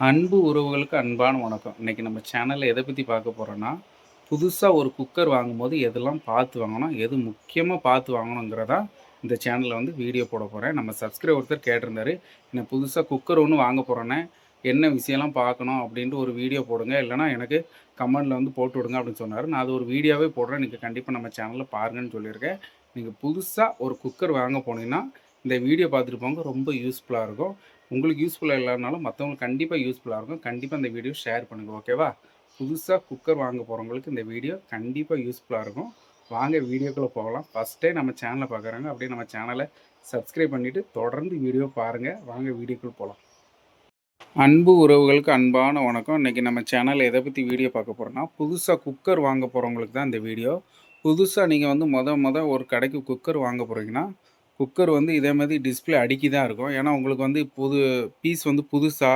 அன்பு உறவுகளுக்கு அன்பான வணக்கம். இன்னைக்கு நம்ம சேனல்ல எத பத்தி பார்க்க போறோம்னா, புதுசா ஒரு குக்கர் வாங்கும்போது எதெல்லாம் பார்த்து வாங்கணும், எது முக்கியமா பார்த்து வாங்கணுங்கிறதா இந்த சேனல்ல வீடியோ போட போறேன். நம்ம சப்ஸ்கிரைபர் ஒருத்தர் கேட்டிருந்தாரு, "நான் புதுசா குக்கர் ஒண்ணு வாங்க போறேண்ணே, என்ன விஷயம்லாம் பார்க்கணும்?" அப்படின்ட்டு ஒரு வீடியோ போடுங்க. இல்லன்னா எனக்கு கமெண்ட்ல போட்டு விடுங்க அப்படின்னு சொன்னாரு. நான் அது ஒரு வீடியோவே போடுறேன். நீங்க கண்டிப்பா நம்ம சேனல்ல பாருங்கன்னு சொல்லியிருக்கேன். நீங்க புதுசா ஒரு குக்கர் வாங்க போனீங்கன்னா, இந்த வீடியோ பார்த்துட்டு போங்க. ரொம்ப யூஸ்ஃபுல்லா இருக்கும். உங்களுக்கு யூஸ்ஃபுல்லா இல்லனாலும் மத்தவங்களுக்கு கண்டிப்பா யூஸ்ஃபுல்லா இருக்கும். கண்டிப்பா இந்த வீடியோ ஷேர் பண்ணுங்க. ஓகேவா? புதுசா குக்கர் வாங்க போறவங்களுக்கு இந்த வீடியோ கண்டிப்பா யூஸ்ஃபுல்லா இருக்கும். வாங்க வீடியோக்குள்ள போகலாம். ஃபர்ஸ்ட் டைம் நம்ம சேனல பார்க்குறவங்க அப்படியே நம்ம சேனல சப்ஸ்கிரைப் பண்ணிட்டு தொடர்ந்து வீடியோ பாருங்க. வாங்க வீடியோக்குள்ள போலாம். அன்பு உறவுகளுக்கு அன்பான வணக்கம். இன்னைக்கு நம்ம சேனல்ல எத பத்தி வீடியோ பார்க்க போறோம்னா, புதுசா குக்கர் வாங்க போறவங்களுக்கு தான் இந்த வீடியோ. புதுசா நீங்க மொத ஒரு கடைக்கு குக்கர் வாங்க போறீங்கன்னா, குக்கர் இதே மாரி டிஸ்ப்ளே அடுக்கி தான் இருக்கும். ஏன்னா, உங்களுக்கு புது பீஸ் புதுசா,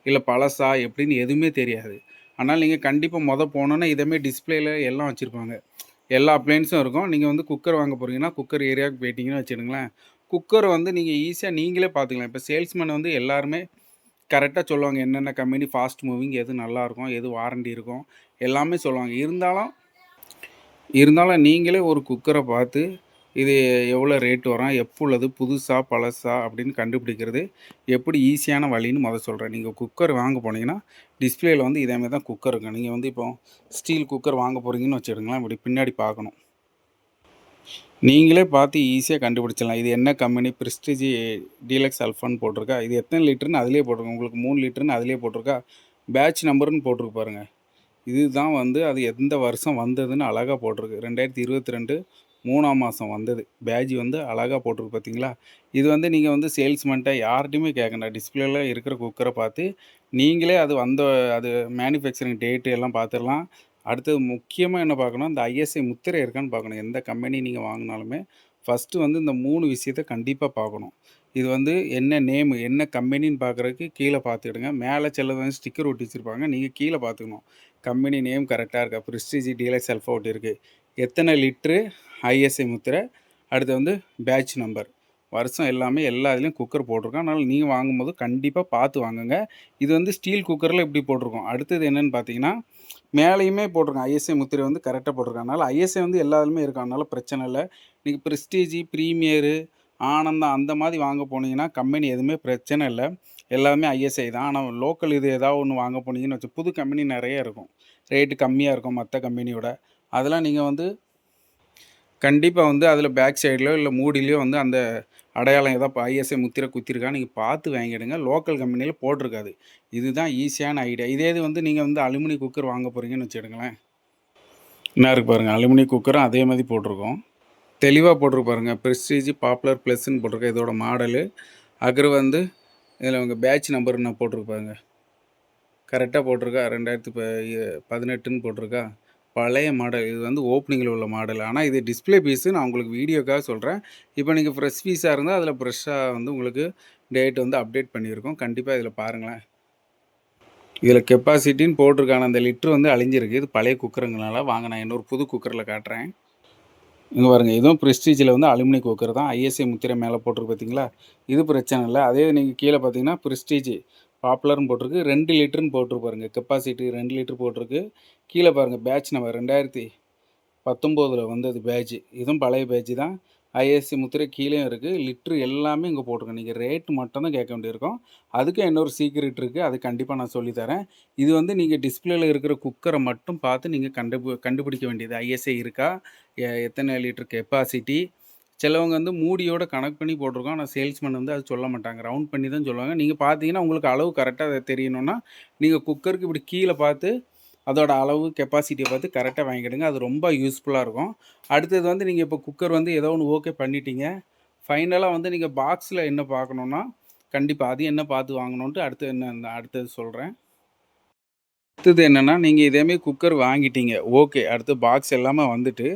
இல்ல பழசா எப்படின்னு எதுவுமே தெரியாது. அதனால நீங்க கண்டிப்பா போனோனே இதே மாரி டிஸ்ப்ளேல எல்லாம் வச்சிருப்பாங்க. எல்லா அப்ளையன்ஸும் இருக்கும். நீங்க குக்கர் வாங்க போறீங்கன்னா, குக்கர் ஏரியாவுக்கு போயிட்டீங்கன்னு வச்சுக்கங்களேன், குக்கர் நீங்க ஈஸியா நீங்களே பார்த்துக்கலாம். இப்ப சேல்ஸ்மேன் எல்லாருமே கரெக்ட்டா சொல்லுவாங்க. என்னென்ன கம்பெனி ஃபாஸ்ட் மூவிங் எது நல்லாருக்கும், எது வாரண்டி இருக்கும், எல்லாமே சொல்லுவாங்க. இருந்தாலும் இருந்தாலும் நீங்களே ஒரு குக்கர பார்த்து, இது எவ்வளோ ரேட் வரும், எப்போ உள்ளது, புதுசா, பழசா அப்படின்னு கண்டுபிடிக்கிறது எப்படி ஈஸியான வழின்னு சொல்றேன். நீங்க குக்கர் வாங்க போனீங்கன்னா, டிஸ்ப்ளேல இதே மாரி தான் குக்கர் இருக்கும். நீங்க இப்போ ஸ்டீல் குக்கர் வாங்க போறீங்கன்னு வச்சுக்கங்களேன், இப்படி பின்னாடி பார்க்கணும். நீங்களே பார்த்து ஈஸியா கண்டுபிடிச்சிடலாம். இது என்ன கம்பெனி பிரெஸ்டீஜ் டீலக்ஸ் அல்ஃபான்னு போட்டிருக்கா. இது எத்தன லிட்டர்ன்னு அதிலேயே போட்டிருக்கும். உங்களுக்கு 3 லிட்டர்ன்னு அதிலேயே போட்டிருக்கா. பேட்ச் நம்பர்ன்னு போட்டிருக்கு பாருங்க. இதுதான் அது எந்த வருஷம் வந்ததுன்னு அழகா போட்டிருக்கு. 2022 3ஆம் மாதம் வந்தது. பேட்ஜ் அழகா போட்டிருக்கு பார்த்தீங்களா? இது நீங்க சேல்ஸ்மேன்ட்ட யார்ட்டயுமே கேட்கணும். டிஸ்ப்ளேல இருக்கிற குக்கர பார்த்து நீங்களே அது மேனுஃபேக்சரிங் டேட் எல்லாம் பார்த்துரலாம். அடுத்தது முக்கியமா என்ன பார்க்கணும், இந்த ஐஎஸ்ஐ முத்திரை இருக்கான்னு பார்க்கணும். எந்த கம்பெனி நீங்க வாங்குனாலுமே, ஃபர்ஸ்ட்டு இந்த 3 விஷயத்த கண்டிப்பா பார்க்கணும். இது என்ன நேமு, என்ன கம்பெனின்னு பார்க்குறதுக்கு கீழ பார்த்துக்கிடுங்க. மேல சிலது ஸ்டிக்கர் ஒட்டி வச்சிருப்பாங்க. நீங்க கீழ பார்த்துக்கணும். கம்பெனி நேம் கரெக்ட்டா இருக்கா? பிரெஸ்டீஜ் டீலக்ஸ் அல்ஃபா ஒட்டியிருக்கு. எத்தனை லிட்ரு, ஐஎஸ்ஐ முத்திரை, அடுத்து பேட்ச் நம்பர், வருஷம் எல்லாமே எல்லா இதுலயும் குக்கர் போட்டிருக்கும். அதனால நீங்க வாங்கும்போது கண்டிப்பா பார்த்து வாங்குங்க. இது ஸ்டீல் குக்கர்ல இப்படி போட்டிருக்கும். அடுத்தது என்னன்னு பார்த்தீங்கன்னா, மேலேயுமே போட்டிருக்கும். ஐஎஸ்ஐ முத்திரை கரெக்ட்டா போட்டிருக்கும். அதனால ஐஎஸ்ஐ எல்லா இதுலயுமே இருக்கும். அதனால பிரச்சனை இல்ல. நீங்க பிரெஸ்டீஜ், பிரீமியரு, ஆனந்தம் அந்த மாரி வாங்க போனீங்கன்னா, கம்பெனி எதுவுமே பிரச்சனை இல்ல. எல்லாமே ஐஎஸ்ஐ தான். ஆனா லோக்கல் இது ஏதாவது ஒண்ணு வாங்க போனீங்கன்னு புது கம்பெனி நெறைய இருக்கும். ரேட்டு கம்மியா இருக்கும் மத்த கம்பெனியோட. அதெல்லாம் நீங்க கண்டிப்பா அதில பேக் சைட்லயோ இல்ல மூடிலயோ அந்த அடையாளம் ஏதோ ஐஎஸ்ஐ முத்திரை குத்திருக்கான்னு நீங்க பார்த்து வாங்கிடுங்க. லோக்கல் கம்பெனில போட்டிருக்காது. இதுதான் ஈஸியான ஐடியா. இதே இது நீங்க அலுமினியம் குக்கர் வாங்க போறீங்கன்னு வச்சுக்கங்களேன். என்ன இருக்கு பாருங்க. அலுமினியம் குக்கரும் அதே மாரி போட்டிருக்கும். தெளிவா போட்டிருக்கு பாருங்க. பிரெஸ்டீஜ், பாப்புலர் ப்ளஸ்ன்னு போட்டிருக்கு. இதோட மாடலு. அப்புறம் இதில உங்க பேட்ச் நம்பர்ன்னு போட்டிருக்கு பாருங்க. கரெக்ட்டா போட்டிருக்கா. 2018ன்னு போட்டிருக்கா. பழைய மாடல். இது ஓப்பனிங்கில உள்ள மாடல். ஆனா இது டிஸ்ப்ளே பீஸு. நான் உங்களுக்கு வீடியோக்காக சொல்றேன். இப்போ நீங்க ஃப்ரெஷ் பீஸா இருந்தா அதில ஃப்ரெஷ்ஷா உங்களுக்கு டேட் அப்டேட் பண்ணியிருக்கும். கண்டிப்பா இதில பாருங்களேன். இதில கெப்பாசிட்டின்னு போட்டிருக்கு. ஆனா அந்த லிட்டர் அழிஞ்சிருக்கு. இது பழைய குக்கருங்கனால வாங்க நான் இன்னொரு புது குக்கர்ல காட்டுறேன். இங்க பாருங்க. இதுவும் பிரெஸ்டீஜில அலுமினியம் குக்கர் தான். ஐஎஸ்ஐ முத்திரை மேல போட்டிருக்கு பார்த்தீங்களா? இது பிரச்சனை இல்ல. அதே நீங்க கீழ பார்த்தீங்கன்னா, பிரெஸ்டீஜ் பாப்புலர்ன்னு போட்டிருக்கு. 2 லிட்டர்ன்னு போட்டிருக்கு பாருங்க. கெப்பாசிட்டி 2 லிட்டர் போட்டிருக்கு. கீழ பாருங்க பேட்ச் நம்பர் 2019ல வந்தது பேட்ஜ். இதுவும் பழைய பேட்ஜ் தான். ஐஎஸ்ஐ முத்திரை கீழயும் இருக்கு. லிட்டர் எல்லாமே இங்க போட்டிருக்கு. நீங்க ரேட் மட்டும் தான் கேட்க வேண்டியிருக்கும். அதுக்கு இன்னொரு சீக்ரெட் இருக்கு. அது கண்டிப்பா நான் சொல்லி தரேன். இது நீங்க டிஸ்ப்ளேல இருக்கிற குக்கர மட்டும் பார்த்து நீங்க கண்டுபிடிக்க வேண்டியது. ஐஎஸ்ஐ இருக்கா? எத்தனை லிட்டர் கெப்பாசிட்டி, சிலவங்க மூடியோட கனெக்ட் பண்ணி போட்டிருக்கோம். ஆனா சேல்ஸ்மேன் அது சொல்ல மாட்டாங்க. ரவுண்ட் பண்ணி தான் சொல்லுவாங்க. நீங்க பார்த்தீங்கன்னா, உங்களுக்கு அளவு கரெக்ட்டா தெரியணும்னா, நீங்க குக்கருக்கு இப்படி கீழ பார்த்து, அதோட அளவு கெப்பாசிட்டிய பார்த்து கரெக்ட்டா வாங்கிடுங்க. அது ரொம்ப யூஸ்ஃபுல்லா இருக்கும். அடுத்தது நீங்க இப்போ குக்கர் ஏதோ ஒண்ணு ஓகே பண்ணிட்டீங்க. ஃபைனலா நீங்க பாக்ஸ்ல என்ன பார்க்கணும்னா, கண்டிப்பா அது என்ன பார்த்து வாங்கணுன்ட்டு அடுத்தது சொல்றேன். அடுத்தது என்னன்னா, நீங்க இதே மாரி குக்கர் வாங்கிட்டீங்க. ஓகே. அடுத்து பாக்ஸ் எல்லாமே வந்துட்டு,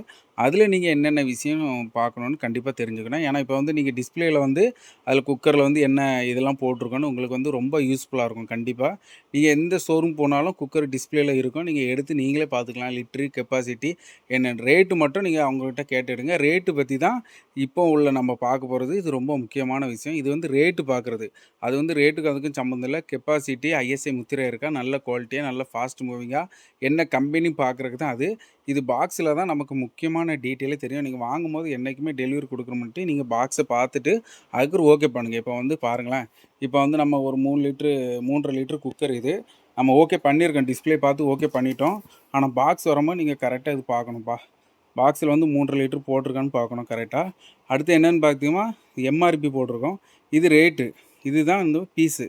அதில நீங்க என்னென்ன விஷயம் பார்க்கணும்னு கண்டிப்பா தெரிஞ்சுக்கணும். ஏன்னா, இப்ப வந்து நீங்க டிஸ்ப்ளேல வந்து அதில குக்கர்ல வந்து என்ன இதெல்லாம் போட்டிருக்கோன்னு உங்களுக்கு வந்து ரொம்ப யூஸ்ஃபுல்லா இருக்கும் கண்டிப்பா. நீங்க எந்த ஷோரூம் போனாலும் குக்கர் டிஸ்ப்ளேல இருக்கும். நீங்க எடுத்து நீங்களே பார்த்துக்கலாம். லிட்டரு, கெப்பாசிட்டி என்னன்னு ரேட்டு மட்டும் நீங்க அவங்ககிட்ட கேட்டுடுங்க. ரேட்டு பத்தி தான் இப்போ உள்ள நம்ம பார்க்க போறது. இது ரொம்ப முக்கியமான விஷயம். இது வந்து ரேட்டு பார்க்குறது. அது வந்து ரேட்டுக்கும் அதுக்கும் சம்மந்தம் இல்ல. கெப்பாசிட்டி, ஐஎஸ்ஐ முத்திரை இருக்கா, நல்ல குவாலிட்டியா, நல்ல ஃபாஸ்ட் மூவிங்கா, என்ன கம்பெனி பார்க்குறதுக்கு தான் அது. இது பாக்ஸில தான் நமக்கு முக்கியமான டீட்டெயிலே தெரியும். நீங்க வாங்கும்போது என்னைக்குமே டெலிவரி குடுக்குறோம்ன்ட்டு நீங்க பாக்ஸ பார்த்துட்டு, அதுக்கு ஒரு ஓகே பண்ணுங்க. இப்போ வந்து பாருங்களேன், இப்போ வந்து நம்ம ஒரு 3 லிட்டரு 3 1/2 லிட்டர் குக்கர் இது. நம்ம ஓகே பண்ணியிருக்கோம். டிஸ்ப்ளே பார்த்து ஓகே பண்ணிட்டோம். ஆனா பாக்ஸ் வரும்போது நீங்க கரெக்ட்டா இது பார்க்கணும்ப்பா. பாக்ஸில வந்து 3 1/2 லிட்டர் போட்டிருக்கான்னு பார்க்கணும் கரெக்ட்டா. அடுத்து என்னன்னு பார்த்தீங்கன்னா, எம்ஆர்பி போட்டிருக்கோம். இது ரேட்டு. இதுதான் வந்து பீஸு.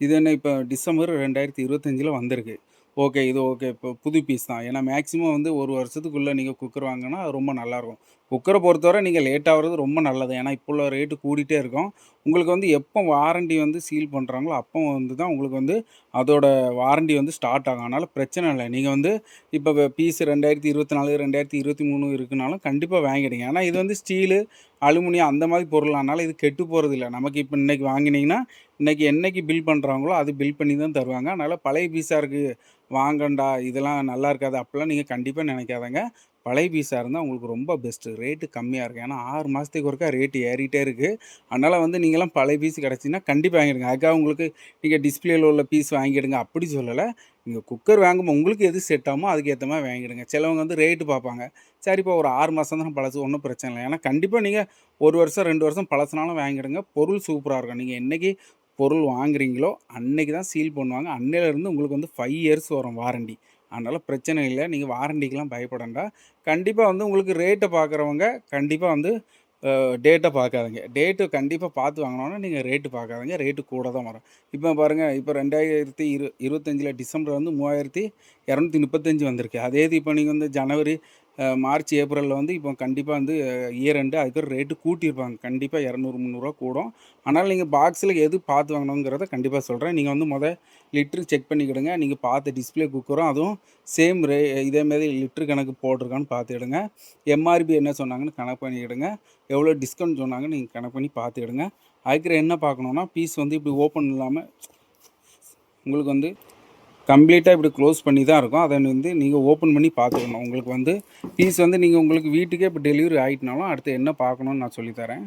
இது என்ன இப்போ டிசம்பர் 2025ல வந்திருக்கு. ஓகே. இது ஓகே. இப்போ புது பீஸ் தான். ஏன்னா மேக்ஸிமம் வந்து 1 வருஷத்துக்குள்ள நீங்க குக்கர் வாங்குனா ரொம்ப நல்லாயிருக்கும். குக்கர பொறுத்தவரை நீங்க லேட் ஆவுறது ரொம்ப நல்லது. ஏன்னா இப்போ உள்ள ரேட்டு கூடிட்டே இருக்கும். உங்களுக்கு வந்து எப்போ வாரண்டி வந்து சீல் பண்றாங்களோ, அப்போ வந்து தான் உங்களுக்கு வந்து அதோட வாரண்டி வந்து ஸ்டார்ட் ஆகும். அதனால பிரச்சனை இல்ல. நீங்க வந்து இப்ப பீஸ் 2024, 2023 இருக்குனாலும் கண்டிப்பா வாங்கிடுங்க. ஏன்னா இது வந்து ஸ்டீலு, அலுமினியம் அந்த மாரி பொருள். அதனால இது கெட்டு போறதில்ல. நமக்கு இப்ப இன்னைக்கு வாங்கினீங்கன்னா, இன்னைக்கு என்னைக்கு பில் பண்றாங்களோ, அது பில் பண்ணி தான் தருவாங்க. அதனால பழைய பீஸா இருக்கு, வாங்கேன்டா இதெல்லாம் நல்லா இருக்காது அப்படிலாம் நீங்க கண்டிப்பா நினைக்காதங்க. பழைய பீஸா இருந்தா உங்களுக்கு ரொம்ப பெஸ்ட்டு. ரேட்டு கம்மியா இருக்கும். ஏன்னா 6 மாசத்துக்கு ஒருக்கா ரேட் ஏறிட்டே இருக்கு. அதனால வந்து நீங்கலாம் பழைய பீஸ் கிடைச்சுச்சுன்னா கண்டிப்பா வாங்கிடுங்க. அதுக்காக உங்களுக்கு நீங்க டிஸ்ப்ளேல உள்ள பீஸ் வாங்கிடுங்க அப்படி சொல்லல. நீங்க குக்கர் வாங்கும்போது உங்களுக்கு எது செட் ஆகுமோ அதுக்கு ஏத்த மாரி வாங்கிடுங்க. சிலவங்க வந்து ரேட்டு பார்ப்பாங்க. சரிப்பா ஒரு 6 மாசம் தானே பழசு ஒண்ணும் பிரச்சனை இல்ல. ஏன்னா கண்டிப்பா நீங்க 1 வருஷம், 2 வருஷம் பழசுனாலும் வாங்கிடுங்க. பொருள் சூப்பரா இருக்கும். நீங்க என்னைக்கு பொருள் வாங்குறீங்களோ, அன்னைக்கு தான் சீல் பண்ணுவாங்க. அன்னையிலேருந்து உங்களுக்கு வந்து 5 இயர்ஸ் வரும் வாரண்டி. அதனால பிரச்சனை இல்ல. நீங்க வாரண்டிக்குலாம் பயப்பட வேண்டாம். கண்டிப்பா வந்து உங்களுக்கு ரேட்ட பார்க்குறவங்க கண்டிப்பா வந்து டேட்ட பார்க்காதீங்க. டேட்டு கண்டிப்பா பார்த்து வாங்கணும்னா, நீங்க ரேட்டு பார்க்காதீங்க. ரேட்டு கூட தான் வரும். இப்ப பாருங்க, இப்ப 2025ல டிசம்பர் வந்து 3235 வந்திருக்கு. அதே இது இப்ப நீங்க வந்து ஜனவரி, மார்ச், ஏப்ரல்ல வந்து இப்போ கண்டிப்பா வந்து இயர் எண்டு அதுக்கு ரேட்டு கூட்டியிருப்பாங்க. கண்டிப்பா ரூ. 200, 300 கூடும். ஆனாலும் நீங்க பாக்ஸ்ல எது பார்த்து வாங்கணுங்கிறத கண்டிப்பா சொல்றேன். நீங்க வந்து லிட்டர் செக் பண்ணிக்கிடுங்க. நீங்க பார்த்த டிஸ்ப்ளே குக்கரும் அதுவும் சேம் இதே மாரி லிட்டர் கணக்கு போட்டிருக்கான்னு பார்த்துக்கிடுங்க. எம்ஆர்பி என்ன சொன்னாங்கன்னு கணக்கு பண்ணிக்கிடுங்க. எவ்வளோ டிஸ்கவுண்ட் சொன்னாங்கன்னு நீங்க கணக்கு பண்ணி பார்த்துக்கிடுங்க. அதுக்கப்புறம் என்ன பார்க்கணும்னா, பீஸ் வந்து இப்படி ஓப்பன் இல்லாம உங்களுக்கு வந்து கம்ப்ளீட்டா இப்படி க்ளோஸ் பண்ணி தான் இருக்கும். அத வந்து நீங்க ஓப்பன் பண்ணி பார்த்துக்கணும். உங்களுக்கு வந்து பீஸ் வந்து நீங்க உங்களுக்கு வீட்டுக்கே இப்போ டெலிவரி ஆயிட்டுனாலும், அடுத்து என்ன பார்க்கணும்னு நான் சொல்லி தரேன்.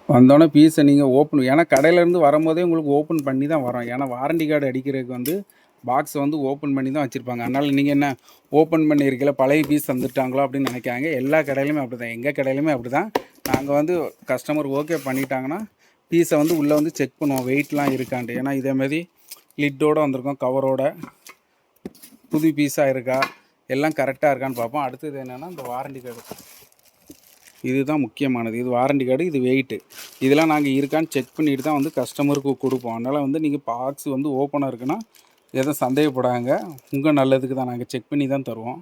வந்தோனே பீஸ நீங்க ஏன்னா கடையிலேருந்து வரும்போதே உங்களுக்கு ஓப்பன் பண்ணி தான் வரும். ஏன்னா வாரண்டி கார்டு அடிக்கிறதுக்கு வந்து பாக்ஸ வந்து ஓப்பன் பண்ணி தான் வச்சிருப்பாங்க. அதனால நீங்க என்ன ஓப்பன் பண்ணியிருக்கையில பழைய பீஸ் தந்துட்டாங்களோ அப்படின்னு நினைக்காதீங்க. எல்லா கடையிலுமே அப்படிதான். எங்க கடையிலுமே அப்படிதான். நாங்க வந்து கஸ்டமர் ஓகே பண்ணிட்டாங்கன்னா, பீஸ வந்து உள்ள வந்து செக் பண்ணுவோம். வெயிட்லாம் இருக்கான்ட்டு. ஏன்னா இதேமாரி லிட்டோட வந்திருக்கும் கவரோட. புது பீஸா இருக்கா? எல்லாம் கரெக்ட்டா இருக்கான்னு பார்ப்போம். அடுத்தது என்னன்னா, இந்த வாரண்டி கார்டு. இதுதான் முக்கியமானது. இது வாரண்டி கார்டு, இது வெயிட்டு. இதெல்லாம் நாங்க இருக்கான்னு செக் பண்ணிட்டு தான் வந்து கஸ்டமருக்கு குடுப்போம். அதனால வந்து நீங்க பாக்ஸ் வந்து ஓப்பனா இருக்குன்னா, எதுவும் சந்தேகப்படாதீங்க. உங்க நல்லதுக்கு தான் நாங்க செக் பண்ணி தான் தருவோம்.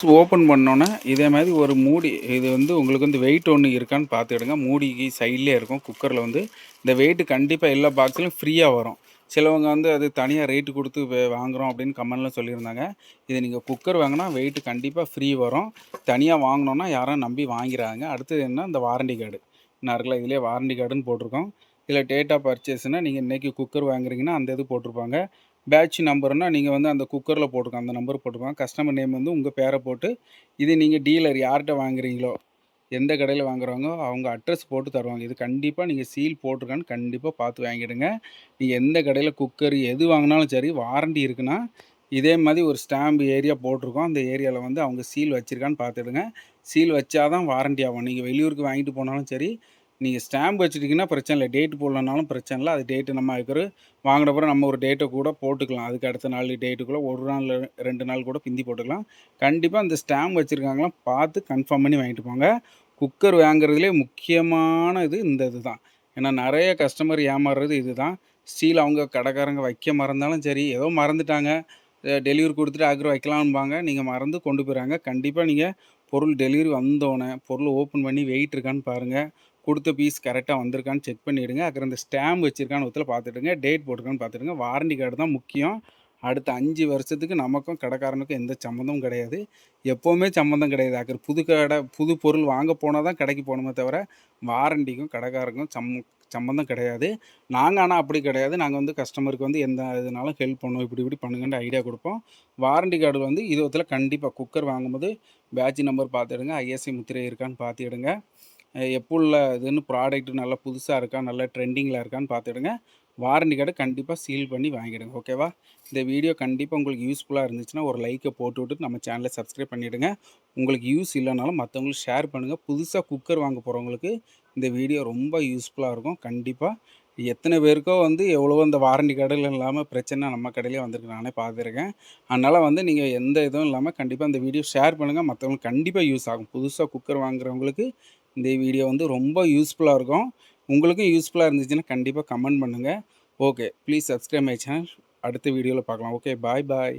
ஓப்பன் பண்ணோன்னே, இதே மாரி ஒரு மூடி இது வந்து உங்களுக்கு வந்து வெயிட் ஒண்ணு இருக்கான்னு பார்த்துக்கிடுங்க. மூடிக்கு சைட்லயே இருக்கும். குக்கர்ல வந்து இந்த வெயிட் கண்டிப்பா எல்லா பாக்ஸ்லயும் ஃப்ரீயா வரும். சிலவங்க வந்து அது தனியா ரேட் குடுத்து வாங்குறோம் அப்படின்னு கமெண்ட்ல சொல்லியிருந்தாங்க. இது நீங்க குக்கர் வாங்குனா வெயிட் கண்டிப்பா ஃப்ரீ வரும். தனியா வாங்குனோம்னா யாரும் நம்பி வாங்கிறாங்க. அடுத்தது என்ன இந்த வாரண்டி கார்டு. நான் இருக்குல்ல இதிலேயே வாரண்டி கார்டுன்னு போட்டிருக்கோம். இதில டேட் ஆஃப் பர்ச்சேஸ்னா நீங்க இன்னைக்கு குக்கர் வாங்குறீங்கன்னா அந்த இது போட்டிருப்பாங்க. பேட்ச் நம்பர்னா நீங்க வந்து அந்த குக்கர்ல போட்டுருக்கும். அந்த நம்பர் போட்டுருப்பாங்க. கஸ்டமர் நேம் வந்து உங்க பேர போட்டு, இது நீங்க டீலர் யார்ட்ட வாங்குறீங்களோ, எந்த கடையில வாங்குறாங்களோ அவங்க அட்ரஸ் போட்டு தருவாங்க. இது கண்டிப்பா நீங்க சீல் போட்டிருக்கான்னு கண்டிப்பா பார்த்து வாங்கிடுங்க. நீங்க எந்த கடையில குக்கர் எது வாங்குனாலும் சரி, வாரண்டி இருக்குன்னா, இதே மாரி ஒரு ஸ்டாம்ப் ஏரியா போட்டிருக்கும். அந்த ஏரியால வந்து அவங்க சீல் வச்சிருக்கான்னு பார்த்துடுங்க. சீல் வச்சா தான் வாரண்டி ஆகும். நீங்க வெளியூருக்கு வாங்கிட்டு போனாலும் சரி, நீங்க ஸ்டாம்ப் வச்சுட்டீங்கன்னா பிரச்சனை இல்ல. டேட் போடலனாலும் பிரச்சனை இல்ல. அது டேட் நம்ம அதுக்கு வாங்கினப்புறம் நம்ம ஒரு டேட்ட கூட போட்டுக்கலாம். அதுக்கு அடுத்த நாள் டேட்டுக்குள்ள 1 நாள் 2 நாள் கூட பிந்தி போட்டுக்கலாம். கண்டிப்பா அந்த ஸ்டாம்ப் வச்சிருக்காங்களான்னு பார்த்து கன்ஃபார்ம் பண்ணி வாங்கிட்டு போங்க. குக்கர் வாங்குறதுலயே முக்கியமான இது இந்த இதுதான். ஏன்னா நெறைய கஸ்டமர் ஏமாறுறது இதுதான். ஸ்டீல் அவங்க கடைக்காரங்க வைக்க மறந்தாலும் சரி, ஏதோ மறந்துட்டாங்க. டெலிவரி குடுத்துட்டு அதுக்கப்புறம் வைக்கலாம்பாங்க. நீங்க மறந்து கொண்டு போயிறாங்க. கண்டிப்பா நீங்க பொருள் டெலிவரி வந்தோனே, பொருள் ஓப்பன் பண்ணி வெயிட் இருக்கான்னு பாருங்க. குடுத்த பீஸ் கரெக்ட்டா வந்திருக்கான்னு செக் பண்ணிடுங்க. அப்புறம் இந்த ஸ்டாம்ப் வச்சிருக்கான்னு ஒருத்தல பார்த்துடுங்க. டேட் போட்டிருக்கான்னு பார்த்துடுங்க. வாரண்டி கார்டு தான் முக்கியம். அடுத்த 5 வருஷத்துக்கு நமக்கும் கடைக்காரனுக்கும் எந்த சம்மந்தமும் கிடையாது. எப்பவுமே சம்மந்தம் கிடையாது. புது கடை, புது பொருள் வாங்க போனா தான் கடைக்கு போணுமே தவிர, வாரண்டிக்கும் கடைக்காரருக்கும் சம்மந்தம் கிடையாது. நாங்க ஆனா அப்படி கிடையாது. நாங்க வந்து கஸ்டமருக்கு வந்து எந்த இதுனாலும் ஹெல்ப் பண்ணுவோம். இப்படி இப்படி பண்ணுங்கன்ட்டு ஐடியா குடுப்போம். வாரண்டி கார்டு வந்து இதுவத்துல கண்டிப்பா குக்கர் வாங்கும்போது பேட்ச் நம்பர் பார்த்து எடுங்க. ஐஎஸ்ஐ முத்திரை இருக்கான்னு பார்த்து எடுங்க. எப்போ உள்ள இதுன்னு ப்ராடக்ட் நல்லா புதுசா இருக்கா, நல்லா ட்ரெண்டிங்கில இருக்கான்னு பார்த்துடுங்க. வாரண்டி கார்டு கண்டிப்பா சீல் பண்ணி வாங்கிடுங்க. ஓகேவா? இந்த வீடியோ கண்டிப்பா உங்களுக்கு யூஸ்ஃபுல்லா இருந்துச்சுன்னா, ஒரு லைக்க போட்டு விட்டுட்டு நம்ம சேனல சப்ஸ்கிரைப் பண்ணிடுங்க. உங்களுக்கு யூஸ் இல்லனாலும் மத்தவங்களுக்கு ஷேர் பண்ணுங்க. புதுசா குக்கர் வாங்க போறவங்களுக்கு இந்த வீடியோ ரொம்ப யூஸ்ஃபுல்லா இருக்கும். கண்டிப்பா எத்தன பேருக்கோ வந்து எவ்வளவோ இந்த வாரண்டி கார்டுல இல்லாம பிரச்சனை நம்ம கடையிலயே வந்திருக்கு. நானே பார்த்துருக்கேன். அதனால வந்து நீங்க எந்த இதுவும் இல்லாம கண்டிப்பா இந்த வீடியோ ஷேர் பண்ணுங்க. மத்தவங்களுக்கு கண்டிப்பா யூஸ் ஆகும். புதுசா குக்கர் வாங்குறவங்களுக்கு இந்த வீடியோ வந்து ரொம்ப யூஸ்ஃபுல்லா இருக்கும். உங்களுக்கும் யூஸ்ஃபுல்லா இருந்துச்சுன்னா கண்டிப்பா கமெண்ட் பண்ணுங்க. Okay. Please subscribe my channel. அடுத்த வீடியோல பார்க்கலாம். ஓகே. பாய் பாய்.